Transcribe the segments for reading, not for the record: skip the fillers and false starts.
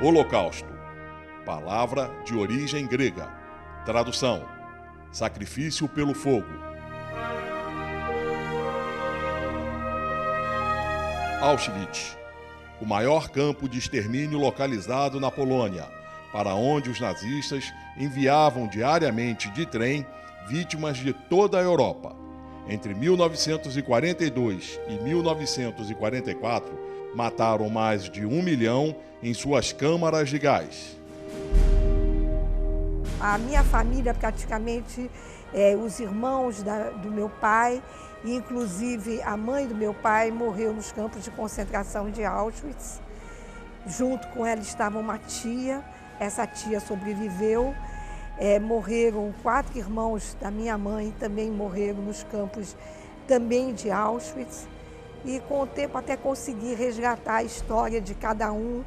Holocausto, palavra de origem grega. Tradução: sacrifício pelo fogo. Auschwitz, o maior campo de extermínio localizado na Polônia, para onde os nazistas enviavam diariamente de trem vítimas de toda a Europa. Entre 1942 e 1944, mataram mais de 1 milhão em suas câmaras de gás. A minha família, praticamente, os irmãos do meu pai, e inclusive a mãe do meu pai, morreu nos campos de concentração de Auschwitz. Junto com ela estava uma tia, essa tia sobreviveu. Morreram 4 irmãos da minha mãe, também morreram nos campos também de Auschwitz. E com o tempo até consegui resgatar a história de cada um,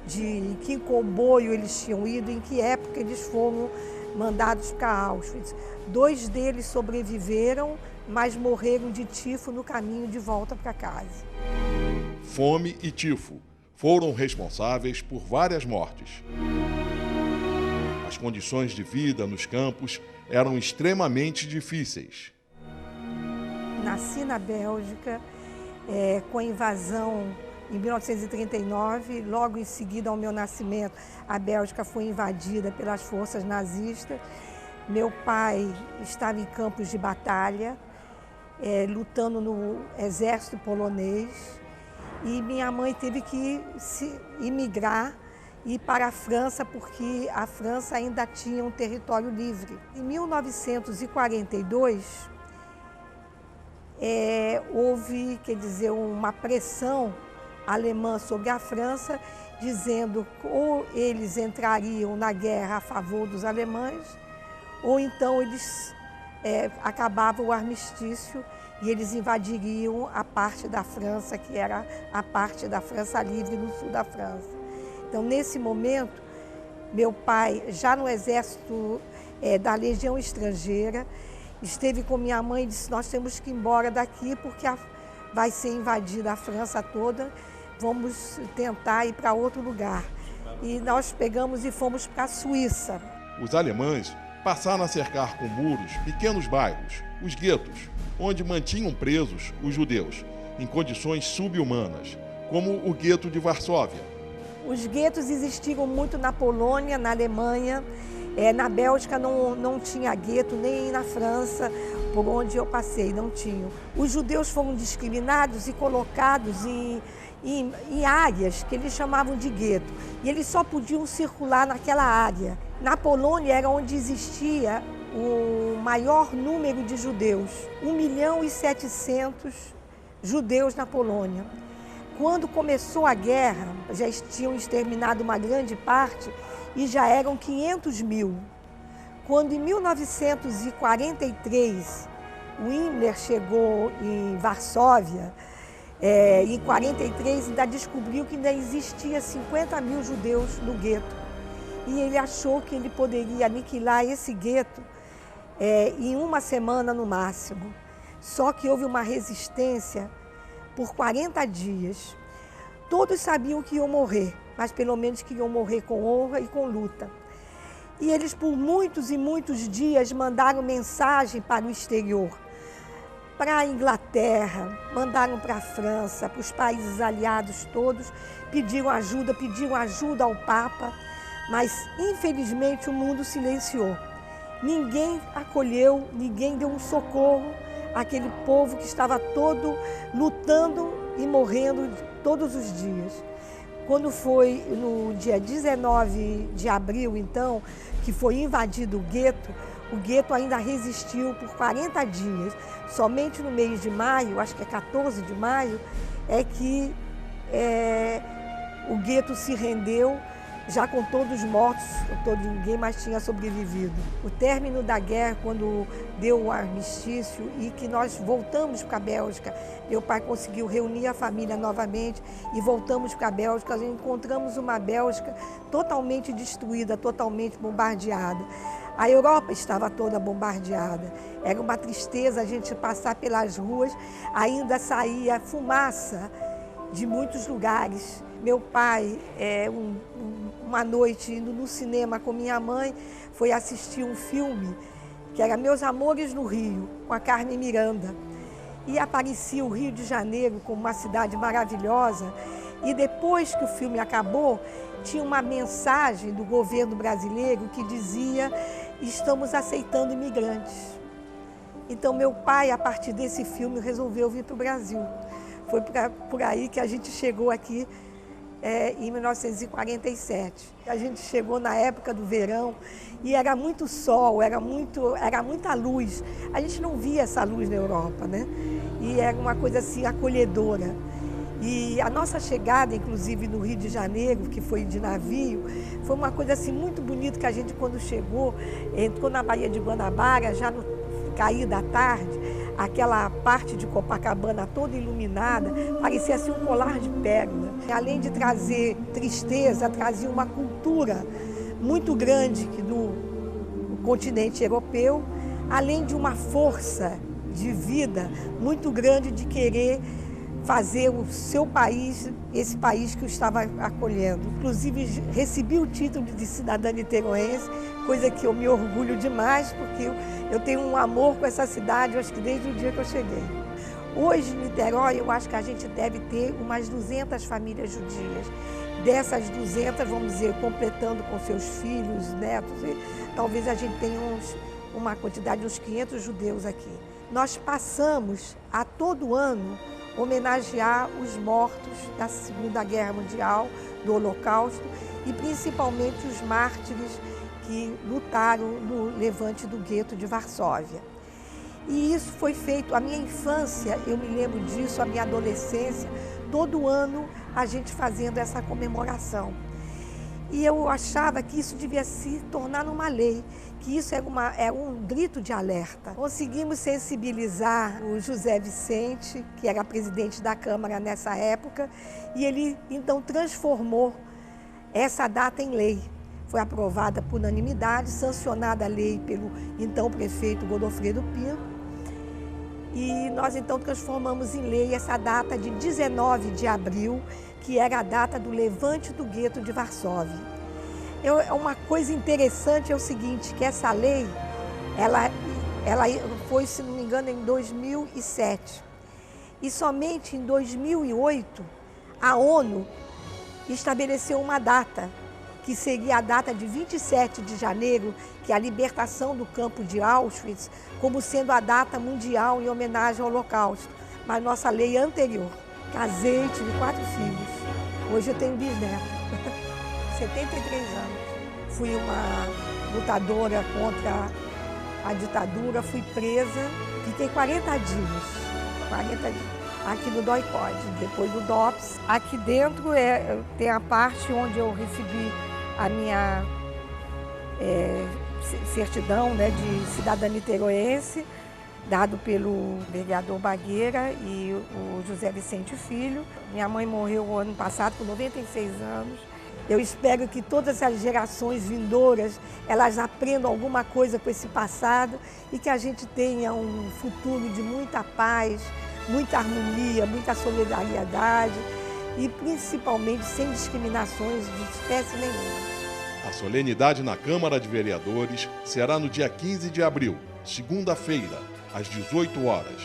de em que comboio eles tinham ido, em que época eles foram mandados para Auschwitz. 2 deles sobreviveram, mas morreram de tifo no caminho de volta para casa. Fome e tifo foram responsáveis por várias mortes. As condições de vida nos campos eram extremamente difíceis. Nasci na Bélgica, com a invasão em 1939, logo em seguida ao meu nascimento, a Bélgica foi invadida pelas forças nazistas. Meu pai estava em campos de batalha, lutando no exército polonês, e minha mãe teve que imigrar e ir para a França, porque a França ainda tinha um território livre. Em 1942, houve, uma pressão alemã sobre a França, dizendo que ou eles entrariam na guerra a favor dos alemães, ou então eles acabavam o armistício e eles invadiriam a parte da França, que era a parte da França livre no sul da França. Então, nesse momento, meu pai, já no exército da Legião Estrangeira, esteve com minha mãe e disse: nós temos que ir embora daqui porque vai ser invadida a França toda, vamos tentar ir para outro lugar. E nós pegamos e fomos para a Suíça. Os alemães passaram a cercar com muros pequenos bairros, os guetos, onde mantinham presos os judeus, em condições subhumanas, como o gueto de Varsóvia. Os guetos existiam muito na Polônia, na Alemanha. Na Bélgica não tinha gueto, nem na França, por onde eu passei, não tinha. Os judeus foram discriminados e colocados em áreas que eles chamavam de gueto. E eles só podiam circular naquela área. Na Polônia era onde existia o maior número de judeus, 1.700.000 judeus na Polônia. Quando começou a guerra, já tinham exterminado uma grande parte e já eram 500.000. Quando em 1943 o Himmler chegou em Varsóvia, em 1943 ainda descobriu que ainda existia 50.000 judeus no gueto. E ele achou que ele poderia aniquilar esse gueto em uma semana no máximo. Só que houve uma resistência por 40 dias. Todos sabiam que iam morrer, mas pelo menos que iam morrer com honra e com luta. E eles por muitos e muitos dias mandaram mensagem para o exterior, para a Inglaterra, mandaram para a França, para os países aliados todos, pediram ajuda ao Papa, mas infelizmente o mundo silenciou. Ninguém acolheu, ninguém deu um socorro àquele povo que estava todo lutando e morrendo todos os dias. Quando foi no dia 19 de abril, então, que foi invadido o gueto ainda resistiu por 40 dias. Somente no mês de maio, acho que é 14 de maio, é que o gueto se rendeu, já com todos mortos, ninguém mais tinha sobrevivido. O término da guerra, quando deu o armistício e que nós voltamos para a Bélgica, meu pai conseguiu reunir a família novamente e voltamos para a Bélgica. Nós encontramos uma Bélgica totalmente destruída, totalmente bombardeada. A Europa estava toda bombardeada. Era uma tristeza a gente passar pelas ruas, ainda saía fumaça de muitos lugares. Meu pai, uma noite indo no cinema com minha mãe, foi assistir um filme que era Meus Amores no Rio, com a Carmen Miranda. E aparecia o Rio de Janeiro como uma cidade maravilhosa. E depois que o filme acabou, tinha uma mensagem do governo brasileiro que dizia: estamos aceitando imigrantes. Então meu pai, a partir desse filme, resolveu vir para o Brasil. Foi por aí que a gente chegou aqui em 1947. A gente chegou na época do verão e era muito sol, era muita luz. A gente não via essa luz na Europa, né? E era uma coisa assim acolhedora. E a nossa chegada, inclusive, no Rio de Janeiro, que foi de navio, foi uma coisa assim muito bonita, que a gente, quando chegou, entrou na Baía de Guanabara, já no cair da tarde, aquela parte de Copacabana toda iluminada, parecia assim um colar de pérola. Além de trazer tristeza, trazia uma cultura muito grande no continente europeu, além de uma força de vida muito grande de querer fazer o seu país, esse país que o estava acolhendo. Inclusive, recebi o título de cidadã niteroense, coisa que eu me orgulho demais, porque eu tenho um amor com essa cidade, acho que desde o dia que eu cheguei. Hoje, em Niterói, eu acho que a gente deve ter umas 200 famílias judias. Dessas 200, vamos dizer, completando com seus filhos, netos, talvez a gente tenha uma quantidade de uns 500 judeus aqui. Nós passamos a todo ano homenagear os mortos da Segunda Guerra Mundial, do Holocausto, e principalmente os mártires que lutaram no levante do gueto de Varsóvia. E isso foi feito, a minha infância, eu me lembro disso, a minha adolescência, todo ano a gente fazendo essa comemoração. E eu achava que isso devia se tornar uma lei, que isso era um grito de alerta. Conseguimos sensibilizar o José Vicente, que era presidente da Câmara nessa época, e ele então transformou essa data em lei. Foi aprovada por unanimidade, sancionada a lei pelo então prefeito Godofredo Pinto, e nós então transformamos em lei essa data de 19 de abril, que era a data do levante do gueto de Varsóvia. Uma coisa interessante é o seguinte, que essa lei, ela foi, se não me engano, em 2007. E somente em 2008, a ONU estabeleceu uma data, que seria a data de 27 de janeiro, que é a libertação do campo de Auschwitz, como sendo a data mundial em homenagem ao Holocausto. Mas nossa lei é anterior. Casei, tive 4 filhos. Hoje eu tenho bisneto, 73 anos. Fui uma lutadora contra a ditadura, fui presa, fiquei 40 dias aqui no DOI-CODE, depois do DOPS. Aqui dentro tem a parte onde eu recebi a minha certidão, né, de cidadã niteroense, dado pelo vereador Bagueira e o José Vicente Filho. Minha mãe morreu o ano passado, com 96 anos. Eu espero que todas as gerações vindouras, elas aprendam alguma coisa com esse passado e que a gente tenha um futuro de muita paz, muita harmonia, muita solidariedade e principalmente sem discriminações de espécie nenhuma. A solenidade na Câmara de Vereadores será no dia 15 de abril, segunda-feira, às 18 horas.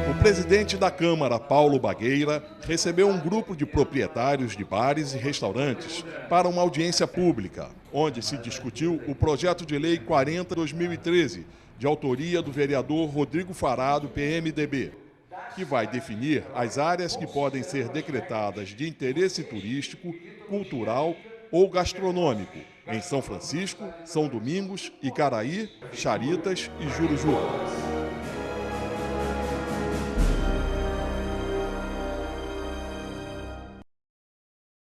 O presidente da Câmara, Paulo Bagueira, recebeu um grupo de proprietários de bares e restaurantes para uma audiência pública, onde se discutiu o projeto de lei 40/2013, de autoria do vereador Rodrigo Fará, do PMDB, que vai definir as áreas que podem ser decretadas de interesse turístico, cultural ou gastronômico em São Francisco, São Domingos, Icaraí, Charitas e Jurujuba.